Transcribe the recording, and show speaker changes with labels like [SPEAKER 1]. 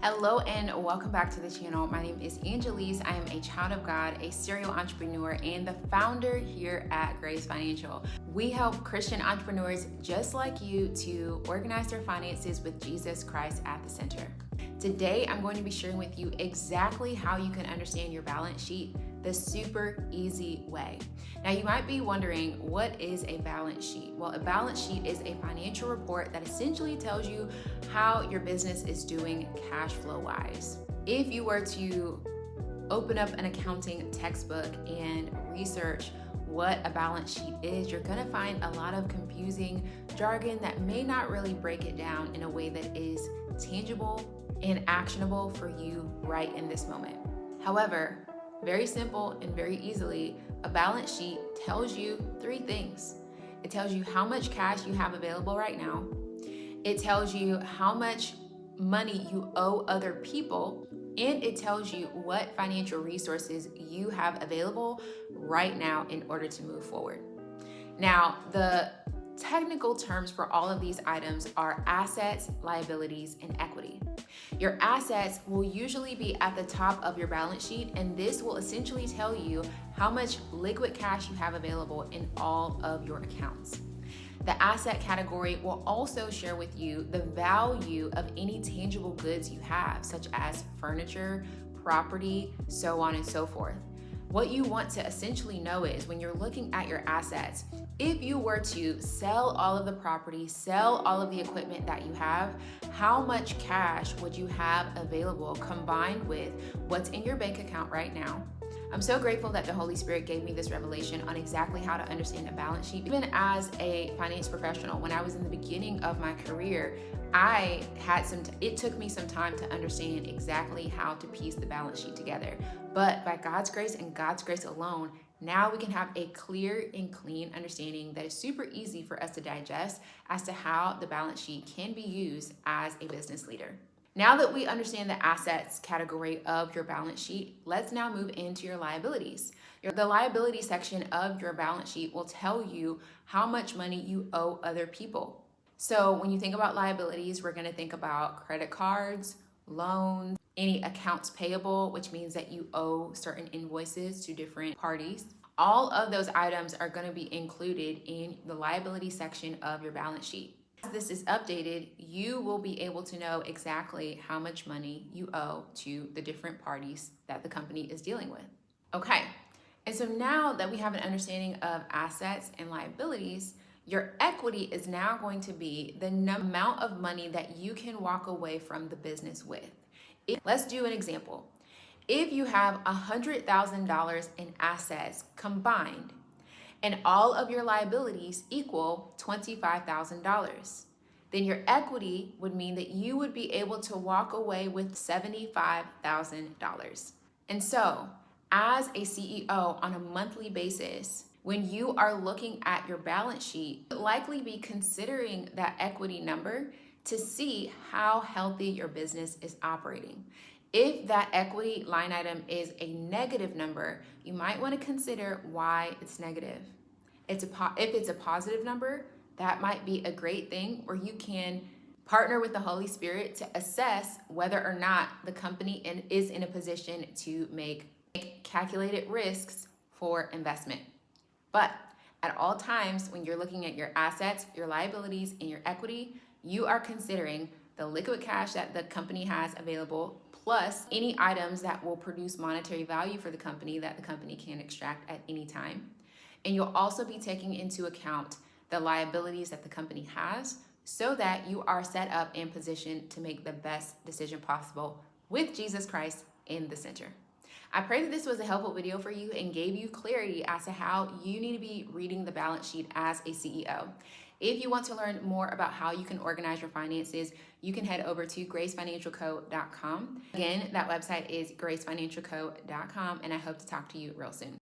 [SPEAKER 1] Hello and welcome back to the channel. My name is Angelise. I am a child of God, a serial entrepreneur, and the founder here at Grace Financial. We help Christian entrepreneurs just like you to organize their finances with Jesus Christ at the center. Today, I'm going to be sharing with you exactly how you can understand your balance sheet the super easy way. Now, you might be wondering, what is a balance sheet? Well, a balance sheet is a financial report that essentially tells you how your business is doing cash flow wise. If you were to open up an accounting textbook and research what a balance sheet is, you're gonna find a lot of confusing jargon that may not really break it down in a way that is tangible and actionable for you right in this moment. However, very simple and very easily, a balance sheet tells you three things. It tells you how much cash you have available right now. It tells you how much money you owe other people, and it tells you what financial resources you have available right now in order to move forward. Now, the technical terms for all of these items are assets, liabilities, and equity. Your assets will usually be at the top of your balance sheet, and this will essentially tell you how much liquid cash you have available in all of your accounts. The asset category will also share with you the value of any tangible goods you have, such as furniture, property, so on and so forth. What you want to essentially know is when you're looking at your assets, if you were to sell all of the property, sell all of the equipment that you have, how much cash would you have available combined with what's in your bank account right now? I'm so grateful that the Holy Spirit gave me this revelation on exactly how to understand a balance sheet. Even as a finance professional, when I was in the beginning of my career, it took me some time to understand exactly how to piece the balance sheet together. But by God's grace and God's grace alone, now we can have a clear and clean understanding that is super easy for us to digest as to how the balance sheet can be used as a business leader. Now that we understand the assets category of your balance sheet, let's now move into your liabilities. The liability section of your balance sheet will tell you how much money you owe other people. So when you think about liabilities, we're going to think about credit cards, loans, any accounts payable, which means that you owe certain invoices to different parties. All of those items are going to be included in the liability section of your balance sheet. As this is updated, you will be able to know exactly how much money you owe to the different parties that the company is dealing with. Okay, and so now that we have an understanding of assets and liabilities, your equity is now going to be the amount of money that you can walk away from the business with. Let's do an example. If you have $100,000 in assets combined, and all of your liabilities equal $25,000, then your equity would mean that you would be able to walk away with $75,000. And so, as a CEO on a monthly basis, when you are looking at your balance sheet, you'll likely be considering that equity number to see how healthy your business is operating. If that equity line item is a negative number, you might want to consider why it's negative. If it's a positive number, that might be a great thing where you can partner with the Holy Spirit to assess whether or not the company is in a position to make calculated risks for investment. But at all times, when you're looking at your assets, your liabilities, and your equity, you are considering the liquid cash that the company has available, plus any items that will produce monetary value for the company that the company can extract at any time. And you'll also be taking into account the liabilities that the company has so that you are set up and positioned to make the best decision possible with Jesus Christ in the center. I pray that this was a helpful video for you and gave you clarity as to how you need to be reading the balance sheet as a CEO. If you want to learn more about how you can organize your finances, you can head over to gracefinancialco.com. Again, that website is gracefinancialco.com, and I hope to talk to you real soon.